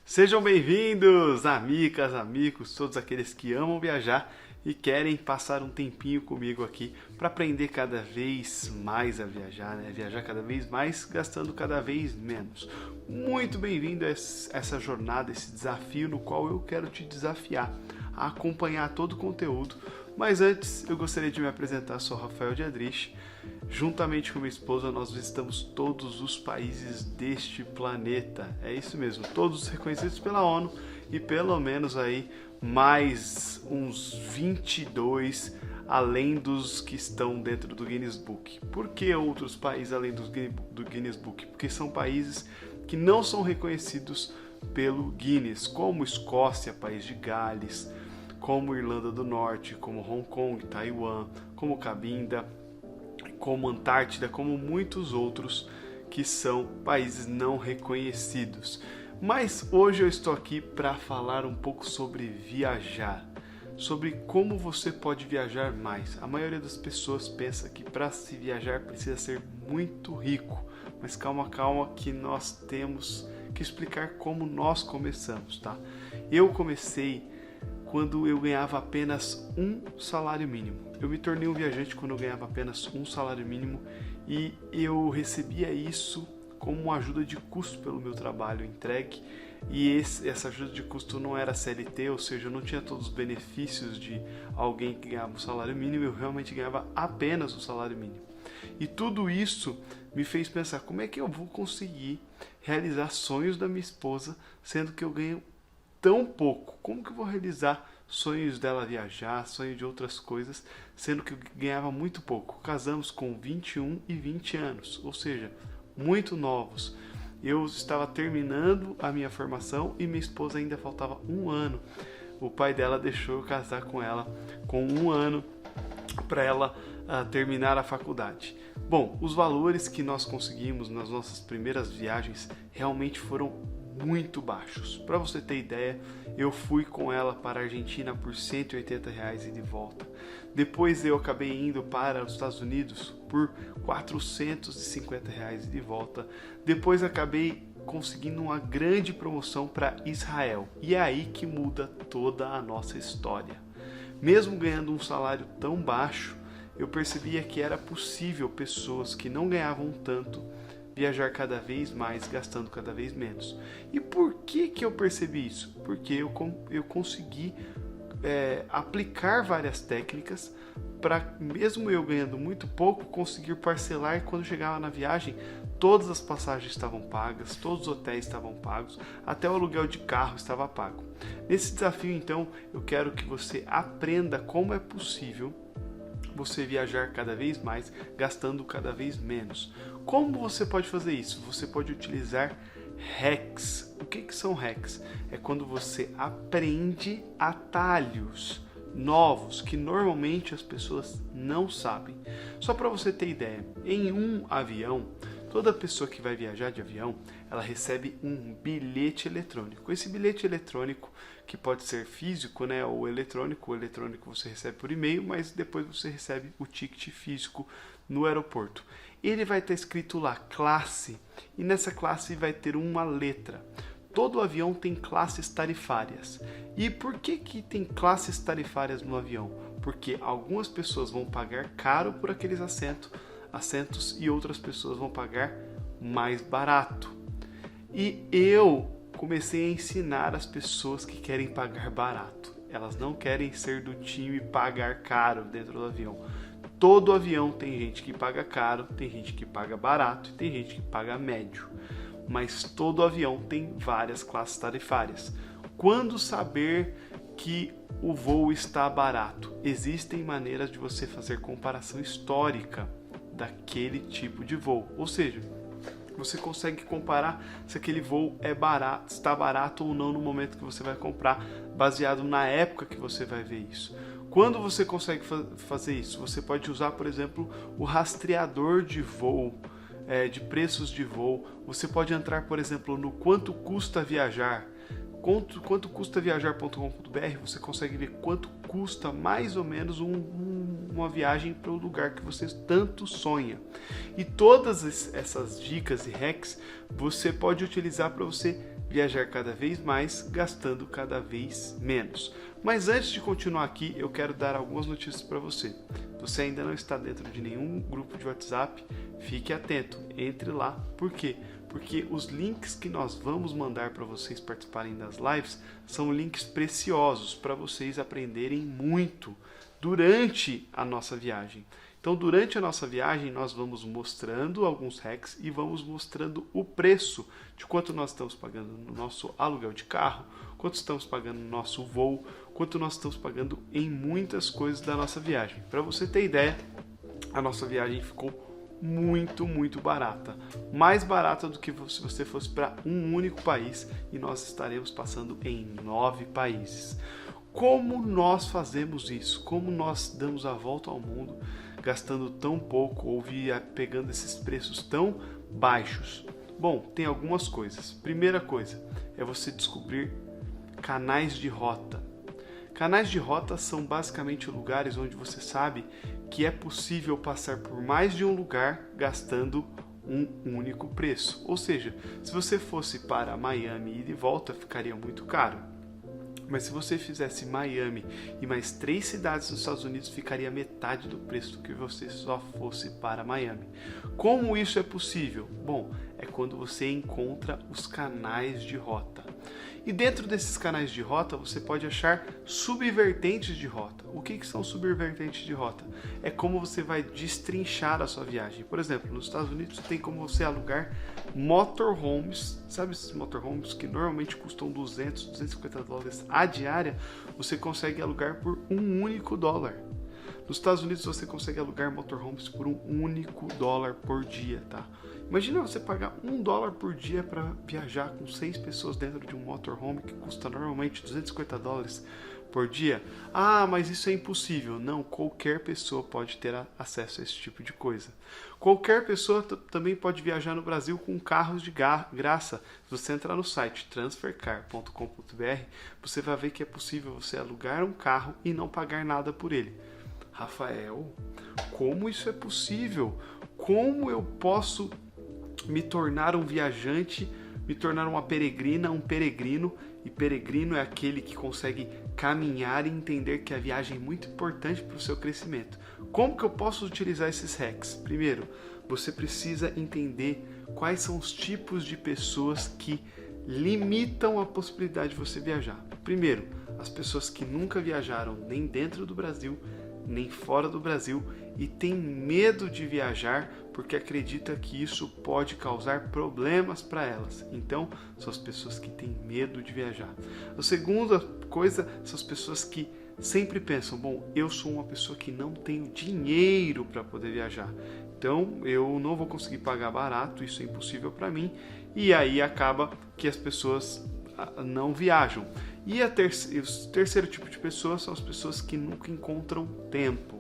Sejam bem-vindos, amigas, amigos, todos aqueles que amam viajar e querem passar um tempinho comigo aqui para aprender cada vez mais a viajar, né? Viajar cada vez mais, gastando cada vez menos. Muito bem-vindo a essa jornada, esse desafio no qual eu quero te desafiar a acompanhar todo o conteúdo. Mas antes, eu gostaria de me apresentar, sou Rafael Diadrich. Juntamente com minha esposa, nós visitamos todos os países deste planeta. É isso mesmo, todos reconhecidos pela ONU e pelo menos aí mais uns 22 além dos que estão dentro do Guinness Book. Por que outros países além do Guinness Book? Porque são países que não são reconhecidos pelo Guinness, como Escócia, País de Gales, como Irlanda do Norte, como Hong Kong, Taiwan, como Cabinda, como Antártida, como muitos outros que são países não reconhecidos. Mas hoje eu estou aqui para falar um pouco sobre viajar, sobre como você pode viajar mais. A maioria das pessoas pensa que para se viajar precisa ser muito rico, mas calma que nós temos que explicar como nós começamos, tá? Eu comecei quando eu ganhava apenas um salário mínimo. Eu me tornei um viajante quando eu ganhava apenas um salário mínimo e eu recebia isso como uma ajuda de custo pelo meu trabalho entregue, e essa ajuda de custo não era CLT, ou seja, eu não tinha todos os benefícios de alguém que ganhava um salário mínimo, eu realmente ganhava apenas o salário mínimo. E tudo isso me fez pensar, como é que eu vou conseguir realizar sonhos da minha esposa, sendo que eu ganho tão pouco? Como que eu vou realizar sonhos dela viajar, sonhos de outras coisas, sendo que eu ganhava muito pouco? Casamos com 21 e 20 anos, ou seja, muito novos. Eu estava terminando a minha formação e minha esposa ainda faltava um ano. O pai dela deixou eu casar com ela com um ano para ela terminar a faculdade. Bom, os valores que nós conseguimos nas nossas primeiras viagens realmente foram muito baixos. Para você ter ideia, eu fui com ela para a Argentina por R$180 e de volta. Depois eu acabei indo para os Estados Unidos por R$450 e de volta. Depois acabei conseguindo uma grande promoção para Israel. E é aí que muda toda a nossa história. Mesmo ganhando um salário tão baixo, eu percebia que era possível pessoas que não ganhavam tanto viajar cada vez mais, gastando cada vez menos. E por que eu percebi isso? Porque eu consegui aplicar várias técnicas para, mesmo eu ganhando muito pouco, conseguir parcelar, e quando chegava na viagem, todas as passagens estavam pagas, todos os hotéis estavam pagos, até o aluguel de carro estava pago. Nesse desafio, então, eu quero que você aprenda como é possível você viajar cada vez mais, gastando cada vez menos. Como você pode fazer isso? Você pode utilizar hacks. O que são hacks? É quando você aprende atalhos novos que normalmente as pessoas não sabem. Só para você ter ideia, em um avião, toda pessoa que vai viajar de avião, ela recebe um bilhete eletrônico. Esse bilhete eletrônico, que pode ser físico, né, ou eletrônico. O eletrônico você recebe por e-mail, mas depois você recebe o ticket físico no aeroporto. Ele vai estar escrito lá, classe, e nessa classe vai ter uma letra. Todo avião tem classes tarifárias. E por que tem classes tarifárias no avião? Porque algumas pessoas vão pagar caro por aqueles assentos e outras pessoas vão pagar mais barato. E eu comecei a ensinar as pessoas que querem pagar barato. Elas não querem ser do time pagar caro dentro do avião. Todo avião tem gente que paga caro, tem gente que paga barato e tem gente que paga médio. Mas todo avião tem várias classes tarifárias. Quando saber que o voo está barato? Existem maneiras de você fazer comparação histórica daquele tipo de voo. Ou seja, você consegue comparar se aquele voo é barato, está barato ou não no momento que você vai comprar, baseado na época que você vai ver isso. Quando você consegue fazer isso? Você pode usar, por exemplo, o rastreador de voo, de preços de voo. Você pode entrar, por exemplo, no quanto custa viajar. Quanto custa viajar.com.br, você consegue ver quanto custa mais ou menos uma viagem para o lugar que você tanto sonha. E todas essas dicas e hacks você pode utilizar para você viajar cada vez mais, gastando cada vez menos. Mas antes de continuar aqui, eu quero dar algumas notícias para você. Se você ainda não está dentro de nenhum grupo de WhatsApp, fique atento, entre lá. Por quê? Porque os links que nós vamos mandar para vocês participarem das lives são links preciosos para vocês aprenderem muito durante a nossa viagem. Então, durante a nossa viagem, nós vamos mostrando alguns hacks e vamos mostrando o preço de quanto nós estamos pagando no nosso aluguel de carro, quanto estamos pagando no nosso voo, quanto nós estamos pagando em muitas coisas da nossa viagem. Para você ter ideia, a nossa viagem ficou muito barata. Mais barata do que se você fosse para um único país, e nós estaremos passando em 9 países. Como nós fazemos isso? Como nós damos a volta ao mundo gastando tão pouco ou pegando esses preços tão baixos? Bom, tem algumas coisas. Primeira coisa é você descobrir canais de rota. Canais de rota são basicamente lugares onde você sabe que é possível passar por mais de um lugar gastando um único preço. Ou seja, se você fosse para Miami e de volta, ficaria muito caro. Mas se você fizesse Miami e mais 3 cidades nos Estados Unidos, ficaria metade do preço do que você só fosse para Miami. Como isso é possível? Bom, é quando você encontra os canais de rota. E dentro desses canais de rota, você pode achar subvertentes de rota. O que são subvertentes de rota? É como você vai destrinchar a sua viagem. Por exemplo, nos Estados Unidos tem como você alugar motorhomes. Sabe esses motorhomes que normalmente custam 200, 250 dólares a diária? Você consegue alugar por um único dólar. Nos Estados Unidos você consegue alugar motorhomes por um único dólar por dia, tá? Imagina você pagar $1 por dia para viajar com 6 pessoas dentro de um motorhome que custa normalmente 250 dólares por dia. Ah, mas isso é impossível. Não, qualquer pessoa pode ter acesso a esse tipo de coisa. Qualquer pessoa também pode viajar no Brasil com carros de graça. Se você entrar no site transfercar.com.br, você vai ver que é possível você alugar um carro e não pagar nada por ele. Rafael, como isso é possível? Como eu posso me tornar um viajante, me tornar uma peregrina, um peregrino? E peregrino é aquele que consegue caminhar e entender que a viagem é muito importante para o seu crescimento. Como que eu posso utilizar esses hacks? Primeiro, você precisa entender quais são os tipos de pessoas que limitam a possibilidade de você viajar. Primeiro, as pessoas que nunca viajaram nem dentro do Brasil, nem fora do Brasil e tem medo de viajar porque acredita que isso pode causar problemas para elas. Então, são as pessoas que têm medo de viajar. A segunda coisa são as pessoas que sempre pensam, bom, eu sou uma pessoa que não tenho dinheiro para poder viajar. Então, eu não vou conseguir pagar barato, isso é impossível para mim. E aí acaba que as pessoas não viajam. E o terceiro tipo de pessoas são as pessoas que nunca encontram tempo.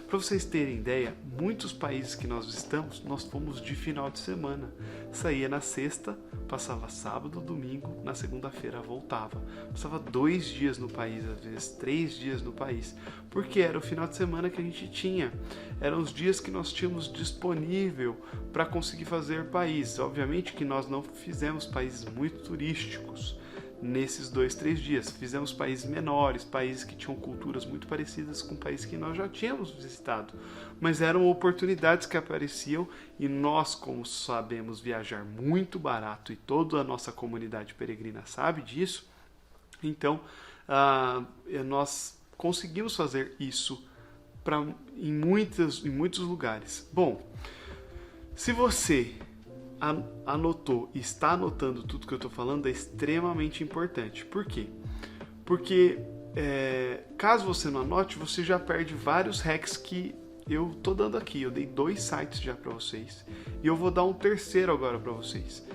Para vocês terem ideia, muitos países que nós visitamos, nós fomos de final de semana. Saía na sexta, passava sábado, domingo, na segunda-feira voltava. Passava 2 dias no país, às vezes 3 dias no país, porque era o final de semana que a gente tinha. Eram os dias que nós tínhamos disponível para conseguir fazer país. Obviamente que nós não fizemos países muito turísticos nesses 2, 3 dias. Fizemos países menores, países que tinham culturas muito parecidas com países que nós já tínhamos visitado. Mas eram oportunidades que apareciam e nós, como sabemos viajar muito barato e toda a nossa comunidade peregrina sabe disso, então nós conseguimos fazer isso em muitos lugares. Bom, se você anotou e está anotando tudo que eu estou falando, é extremamente importante. Por quê? Porque caso você não anote, você já perde vários hacks que eu estou dando aqui. Eu dei 2 sites já para vocês e eu vou dar um terceiro agora para vocês.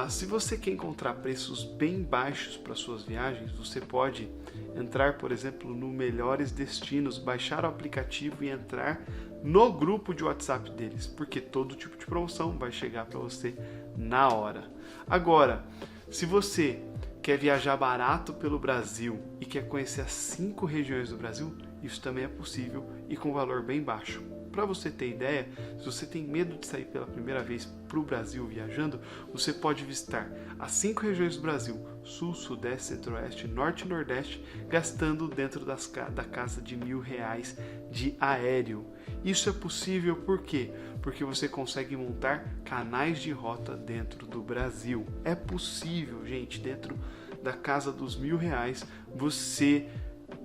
Se você quer encontrar preços bem baixos para suas viagens, você pode entrar, por exemplo, no Melhores Destinos, baixar o aplicativo e entrar no grupo de WhatsApp deles, porque todo tipo de promoção vai chegar para você na hora. Agora, se você quer viajar barato pelo Brasil e quer conhecer as 5 regiões do Brasil, isso também é possível e com valor bem baixo. Para você ter ideia, se você tem medo de sair pela primeira vez para o Brasil viajando, você pode visitar as 5 regiões do Brasil, Sul, Sudeste, Centro-Oeste, Norte e Nordeste, gastando dentro da casa de R$1.000 de aéreo. Isso é possível por quê? Porque você consegue montar canais de rota dentro do Brasil. É possível, gente, dentro da casa dos R$1.000, você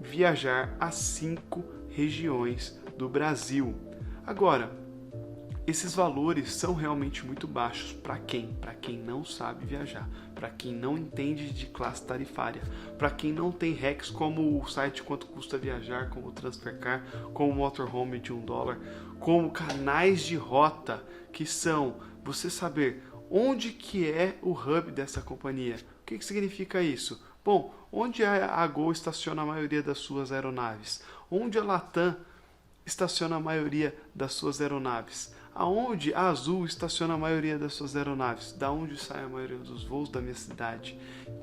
viajar a 5 regiões do Brasil. Agora, esses valores são realmente muito baixos para quem? Para quem não sabe viajar, para quem não entende de classe tarifária, para quem não tem hacks como o site Quanto Custa Viajar, como o Transfercar, como o Motorhome de $1, como canais de rota, que são você saber onde que é o hub dessa companhia. O que significa isso? Bom, onde a Gol estaciona a maioria das suas aeronaves? Onde a Latam estaciona a maioria das suas aeronaves? Aonde a Azul estaciona a maioria das suas aeronaves? Da onde sai a maioria dos voos da minha cidade?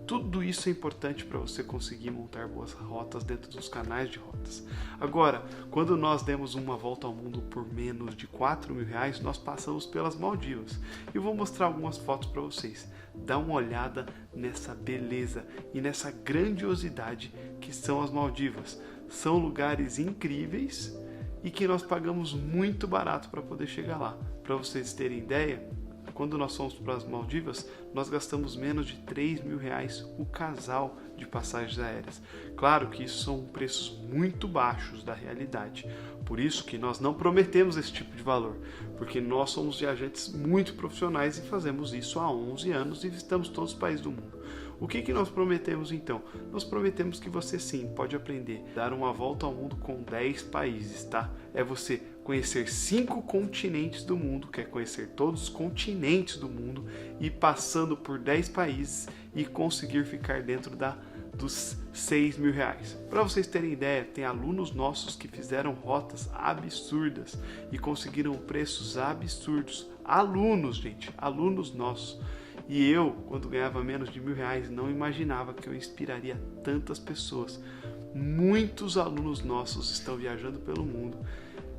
Tudo isso é importante para você conseguir montar boas rotas dentro dos canais de rotas. Agora, quando nós demos uma volta ao mundo por menos de R$4.000, nós passamos pelas Maldivas. E eu vou mostrar algumas fotos para vocês. Dá uma olhada nessa beleza e nessa grandiosidade que são as Maldivas. São lugares incríveis e que nós pagamos muito barato para poder chegar lá. Para vocês terem ideia, quando nós fomos para as Maldivas, nós gastamos menos de R$3.000 o casal de passagens aéreas. Claro que isso são preços muito baixos da realidade. Por isso que nós não prometemos esse tipo de valor, porque nós somos viajantes muito profissionais e fazemos isso há 11 anos e visitamos todos os países do mundo. O que nós prometemos então? Nós prometemos que você sim pode aprender a dar uma volta ao mundo com 10 países, tá? É você conhecer 5 continentes do mundo, quer conhecer todos os continentes do mundo e passando por 10 países e conseguir ficar dentro dos R$6.000. Para vocês terem ideia, tem alunos nossos que fizeram rotas absurdas e conseguiram preços absurdos. Alunos, gente, alunos nossos. E eu, quando ganhava menos de R$1.000, não imaginava que eu inspiraria tantas pessoas. Muitos alunos nossos estão viajando pelo mundo,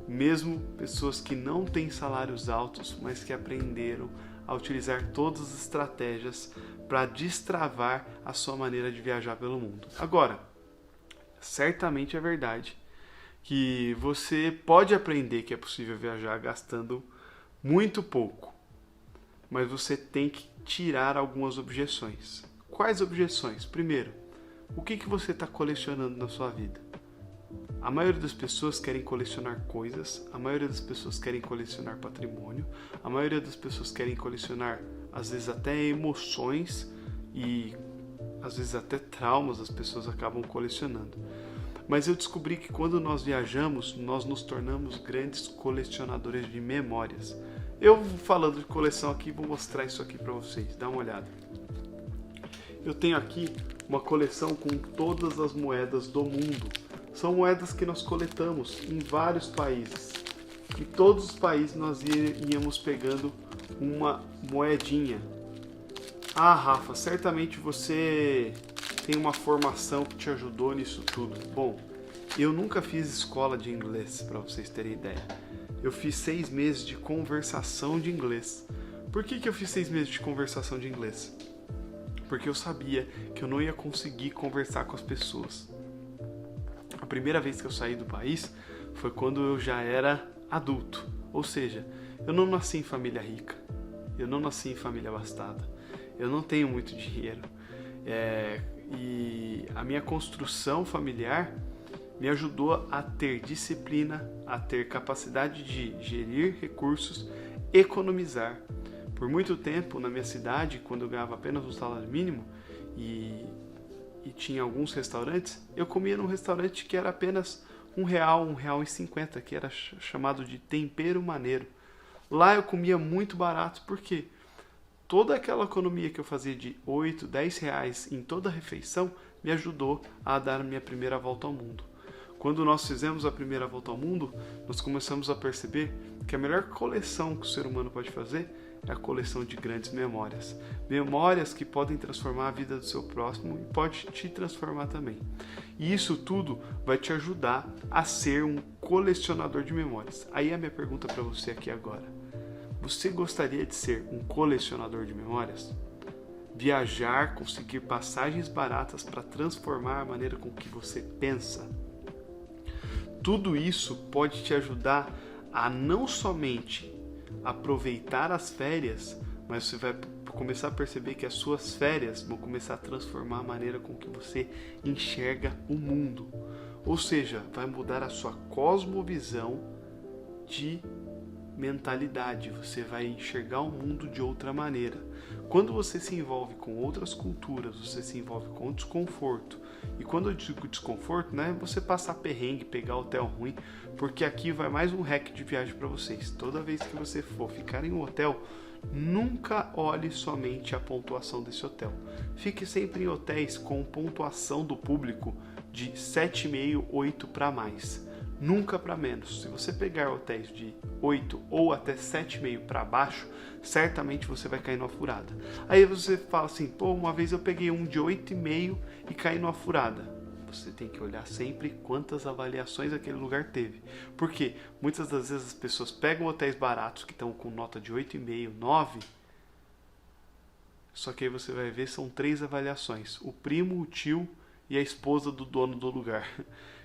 mesmo pessoas que não têm salários altos, mas que aprenderam a utilizar todas as estratégias para destravar a sua maneira de viajar pelo mundo. Agora, certamente é verdade que você pode aprender que é possível viajar gastando muito pouco, mas você tem que tirar algumas objeções. Quais objeções? Primeiro, o que você está colecionando na sua vida? A maioria das pessoas querem colecionar coisas, a maioria das pessoas querem colecionar patrimônio, a maioria das pessoas querem colecionar, às vezes até emoções e às vezes até traumas as pessoas acabam colecionando. Mas eu descobri que quando nós viajamos, nós nos tornamos grandes colecionadores de memórias. Eu falando de coleção aqui, vou mostrar isso aqui para vocês, dá uma olhada. Eu tenho aqui uma coleção com todas as moedas do mundo. São moedas que nós coletamos em vários países. E todos os países nós íamos pegando uma moedinha. Ah, Rafa, certamente você tem uma formação que te ajudou nisso tudo. Bom, eu nunca fiz escola de inglês, para vocês terem ideia. Eu fiz 6 meses de conversação de inglês. Por que eu fiz 6 meses de conversação de inglês? Porque eu sabia que eu não ia conseguir conversar com as pessoas. A primeira vez que eu saí do país foi quando eu já era adulto. Ou seja, eu não nasci em família rica. Eu não nasci em família abastada. Eu não tenho muito dinheiro. E a minha construção familiar me ajudou a ter disciplina, a ter capacidade de gerir recursos, economizar. Por muito tempo, na minha cidade, quando eu ganhava apenas um salário mínimo e tinha alguns restaurantes, eu comia num restaurante que era apenas R$1, R$1,50, que era chamado de Tempero Maneiro. Lá eu comia muito barato, porque toda aquela economia que eu fazia de R$8, R$10 em toda a refeição me ajudou a dar a minha primeira volta ao mundo. Quando nós fizemos a primeira volta ao mundo, nós começamos a perceber que a melhor coleção que o ser humano pode fazer é a coleção de grandes memórias. Memórias que podem transformar a vida do seu próximo e pode te transformar também. E isso tudo vai te ajudar a ser um colecionador de memórias. Aí a minha pergunta para você aqui agora: você gostaria de ser um colecionador de memórias? Viajar, conseguir passagens baratas para transformar a maneira com que você pensa? Tudo isso pode te ajudar a não somente aproveitar as férias, mas você vai começar a perceber que as suas férias vão começar a transformar a maneira com que você enxerga o mundo. Ou seja, vai mudar a sua cosmovisão de mentalidade. Você vai enxergar o mundo de outra maneira. Quando você se envolve com outras culturas, você se envolve com desconforto. E quando eu digo desconforto, não é você passar perrengue, pegar hotel ruim, porque aqui vai mais um hack de viagem para vocês. Toda vez que você for ficar em um hotel, nunca olhe somente a pontuação desse hotel. Fique sempre em hotéis com pontuação do público de 7,5, 8 para mais. Nunca para menos. Se você pegar hotéis de 8 ou até 7,5 para baixo, certamente você vai cair numa furada. Aí você fala assim, pô, uma vez eu peguei um de 8,5 e caí numa furada. Você tem que olhar sempre quantas avaliações aquele lugar teve. Porque muitas das vezes as pessoas pegam hotéis baratos que estão com nota de 8,5, 9, só que aí você vai ver, são 3 avaliações. O primo, o tio e a esposa do dono do lugar,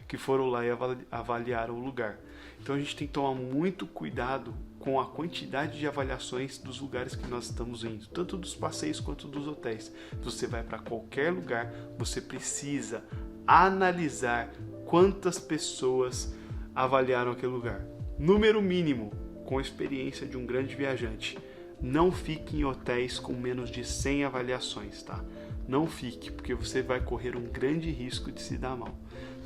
que foram lá e avaliaram o lugar. Então a gente tem que tomar muito cuidado com a quantidade de avaliações dos lugares que nós estamos indo, tanto dos passeios quanto dos hotéis. Você vai para qualquer lugar, você precisa analisar quantas pessoas avaliaram aquele lugar. Número mínimo, com a experiência de um grande viajante. Não fique em hotéis com menos de 100 avaliações, tá? Não fique, porque você vai correr um grande risco de se dar mal.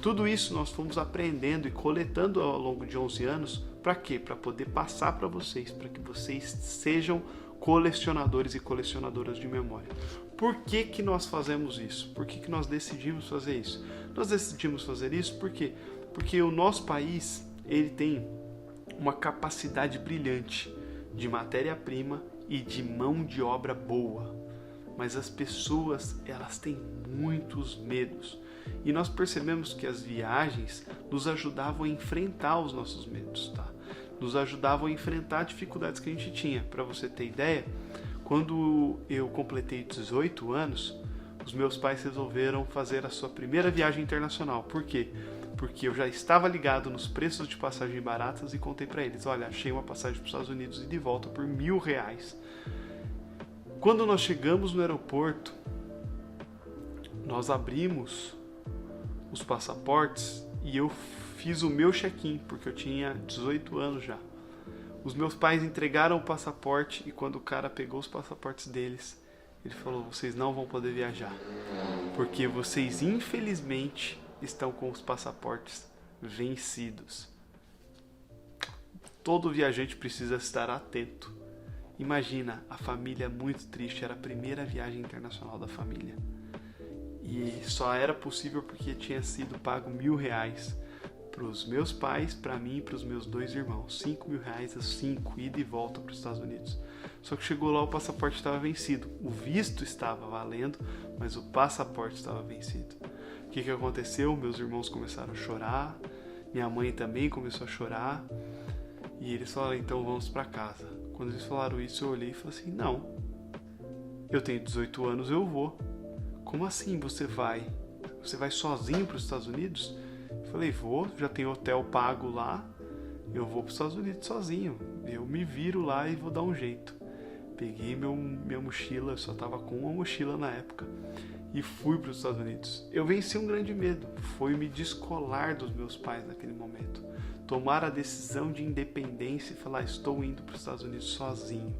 Tudo isso nós fomos aprendendo e coletando ao longo de 11 anos. Para quê? Para poder passar para vocês, para que vocês sejam colecionadores e colecionadoras de memória. Por que que nós fazemos isso? Por que que nós decidimos fazer isso? Nós decidimos fazer isso porque o nosso país ele tem uma capacidade brilhante de matéria-prima e de mão de obra boa. Mas as pessoas, elas têm muitos medos. E nós percebemos que as viagens nos ajudavam a enfrentar os nossos medos, tá? Nos ajudavam a enfrentar dificuldades que a gente tinha. Para você ter ideia, quando eu completei 18 anos, os meus pais resolveram fazer a sua primeira viagem internacional. Por quê? Porque eu já estava ligado nos preços de passagem baratas e contei para eles, olha, achei uma passagem para os Estados Unidos e de volta por R$1.000. Quando nós chegamos no aeroporto, nós abrimos os passaportes e eu fiz o meu check-in, porque eu tinha 18 anos já. Os meus pais entregaram o passaporte e quando o cara pegou os passaportes deles, ele falou, vocês não vão poder viajar, porque vocês infelizmente estão com os passaportes vencidos. Todo viajante precisa estar atento. Imagina, a família muito triste, era a primeira viagem internacional da família. E só era possível porque tinha sido pago R$1.000 para os meus pais, para mim e para os meus 2 irmãos. R$5.000 as 5, ida e volta para os Estados Unidos. Só que chegou lá, o passaporte estava vencido. O visto estava valendo, mas o passaporte estava vencido. O que aconteceu? Meus irmãos começaram a chorar, minha mãe também começou a chorar, e eles falaram, então vamos para casa. Quando eles falaram isso, eu olhei e falei assim, não, eu tenho 18 anos, eu vou. Como assim você vai? Você vai sozinho para os Estados Unidos? Eu falei, vou, já tem hotel pago lá, eu vou para os Estados Unidos sozinho. Eu me viro lá e vou dar um jeito. Peguei minha mochila, eu só estava com uma mochila na época, e fui para os Estados Unidos. Eu venci um grande medo, foi me descolar dos meus pais naquele momento. Tomar a decisão de independência e falar, estou indo para os Estados Unidos sozinho.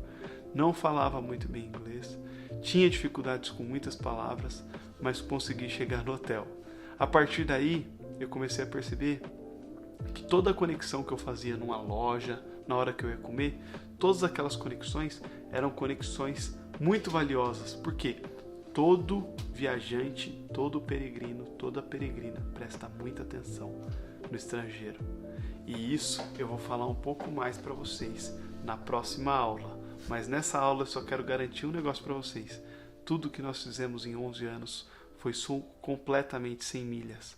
Não falava muito bem inglês, tinha dificuldades com muitas palavras, mas consegui chegar no hotel. A partir daí, eu comecei a perceber que toda a conexão que eu fazia numa loja, na hora que eu ia comer, todas aquelas conexões eram conexões muito valiosas. Por quê? Todo viajante, todo peregrino, toda peregrina presta muita atenção no estrangeiro. E isso eu vou falar um pouco mais para vocês na próxima aula. Mas nessa aula eu só quero garantir um negócio para vocês. Tudo que nós fizemos em 11 anos foi completamente sem milhas.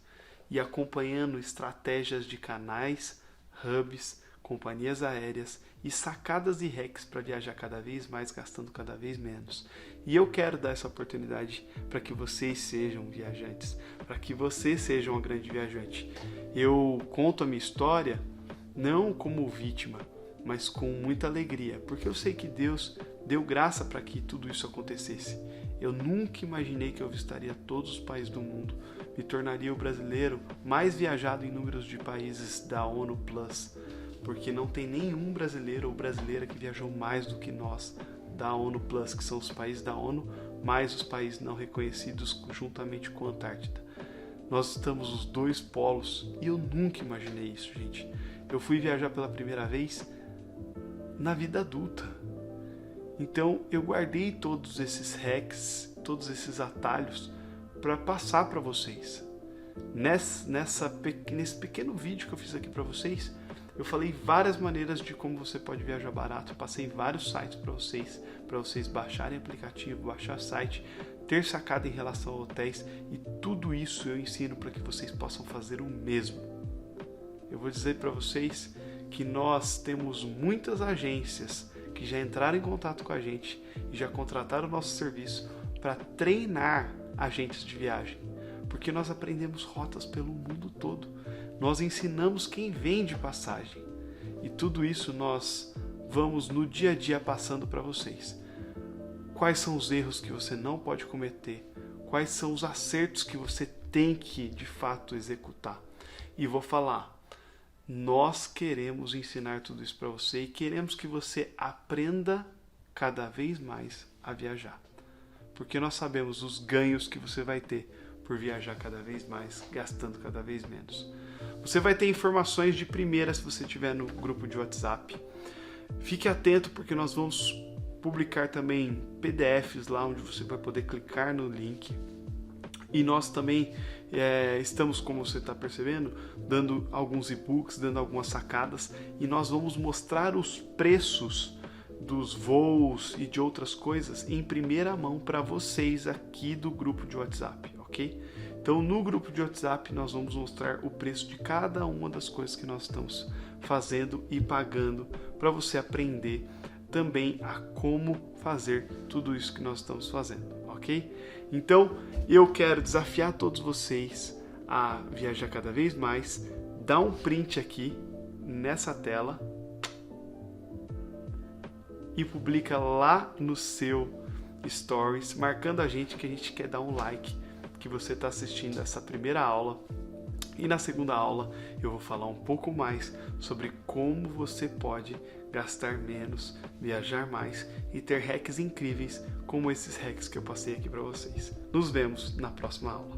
E acompanhando estratégias de canais hubs, companhias aéreas e sacadas e hacks para viajar cada vez mais, gastando cada vez menos. E eu quero dar essa oportunidade para que vocês sejam viajantes, para que você seja uma grande viajante. Eu conto a minha história não como vítima, mas com muita alegria, porque eu sei que Deus deu graça para que tudo isso acontecesse. Eu nunca imaginei que eu visitaria todos os países do mundo, me tornaria o brasileiro mais viajado em números de países da ONU Plus, porque não tem nenhum brasileiro ou brasileira que viajou mais do que nós da ONU Plus, que são os países da ONU, mais os países não reconhecidos juntamente com a Antártida. Nós estamos os dois polos e eu nunca imaginei isso, gente. Eu fui viajar pela primeira vez na vida adulta. Então eu guardei todos esses hacks, todos esses atalhos para passar para vocês. Nesse pequeno vídeo que eu fiz aqui para vocês, eu falei várias maneiras de como você pode viajar barato. Eu passei vários sites para vocês baixarem aplicativo, baixar site, ter sacada em relação a hotéis, e tudo isso eu ensino para que vocês possam fazer o mesmo. Eu vou dizer para vocês que nós temos muitas agências que já entraram em contato com a gente e já contrataram o nosso serviço para treinar agentes de viagem, porque nós aprendemos rotas pelo mundo todo, nós ensinamos quem vende passagem, e tudo isso nós vamos no dia a dia passando para vocês. Quais são os erros que você não pode cometer, quais são os acertos que você tem que de fato executar. E vou falar, nós queremos ensinar tudo isso para você e queremos que você aprenda cada vez mais a viajar. Porque nós sabemos os ganhos que você vai ter por viajar cada vez mais, gastando cada vez menos. Você vai ter informações de primeira se você estiver no grupo de WhatsApp. Fique atento porque nós vamos publicar também PDFs lá onde você vai poder clicar no link. E nós também estamos, como você está percebendo, dando alguns e-books, dando algumas sacadas, e nós vamos mostrar os preços dos voos e de outras coisas em primeira mão para vocês aqui do grupo de WhatsApp, ok? Então no grupo de WhatsApp nós vamos mostrar o preço de cada uma das coisas que nós estamos fazendo e pagando para você aprender também a como fazer tudo isso que nós estamos fazendo, ok? Então, eu quero desafiar todos vocês a viajar cada vez mais. Dá um print aqui nessa tela e publica lá no seu Stories, marcando a gente que a gente quer dar um like, que você está assistindo essa primeira aula. E na segunda aula eu vou falar um pouco mais sobre como você pode gastar menos, viajar mais e ter hacks incríveis como esses hacks que eu passei aqui para vocês. Nos vemos na próxima aula.